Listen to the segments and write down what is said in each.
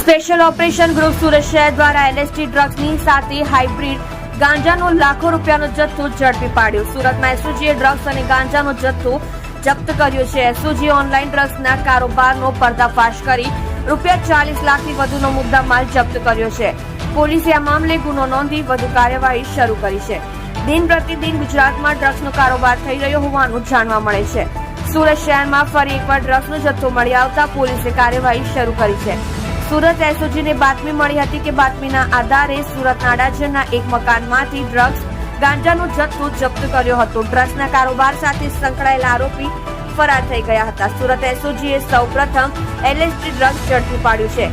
Special operation group Surat શહેર દ્વારા LSD ડ્રગ્સની સાથે હાઇબ્રિડ ગાંજાનો લાખો રૂપિયાનો જથ્થો ઝડપી પાડ્યો. સુરતમાં એસઓજીએ ડ્રગ્સ અને ગાંજાનો જથ્થો જપ્ત કર્યો છે. એસઓજીએ ઓનલાઈન ડ્રગ્સના કારોબારનો પર્દાફાશ કરી ₹40 લાખથી વધુનો મુદ્દામાલ જપ્ત કર્યો છે. પોલીસે આ મામલે ગુનો નોંધી વધુ કાર્યવાહી શરૂ કરી છે. દિન પ્રતિદિન ગુજરાતમાં ડ્રગ્સનો કારોબાર થઈ રહ્યો હોવાનું જાણવા મળે છે. સુરત શહેરમાં ફરી એકવાર ડ્રગ્સનો જથ્થો મળી આવતા પોલીસે કાર્યવાહી શરૂ કરી છે. સુરત એસઓજીને બાતમી મળી હતી કે બાતમીના આધારે સુરતના અડાજણના એક મકાનમાંથી ડ્રગ્સ ગાંજાનો જથ્થો જપ્ત કર્યો હતો. ડ્રગ્સના કારોબાર સાથે સંકળાયેલા આરોપી ફરાર થઈ ગયા હતા. સુરત એસઓજીએ સૌપ્રથમ એલએસડી ડ્રગ્સ ઝડપી પાડ્યું છે.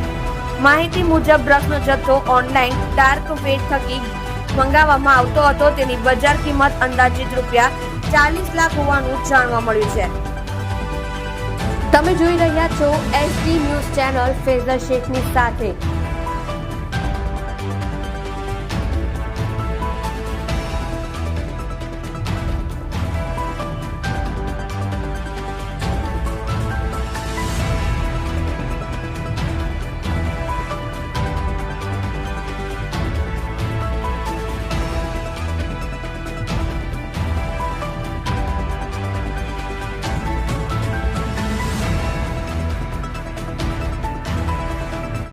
માહિતી મુજબ ડ્રગ્સનો જથ્થો ઓનલાઈન ડાર્ક વેબ થકી મંગાવવામાં આવતો હતો. તેની બજાર કિંમત અંદાજિત ₹40 લાખ હોવાનું જાણવા મળ્યું છે. તમે જોઈ રહ્યા છો એસડી ન્યૂઝ ચેનલ ફેઝર શેખની સાથે.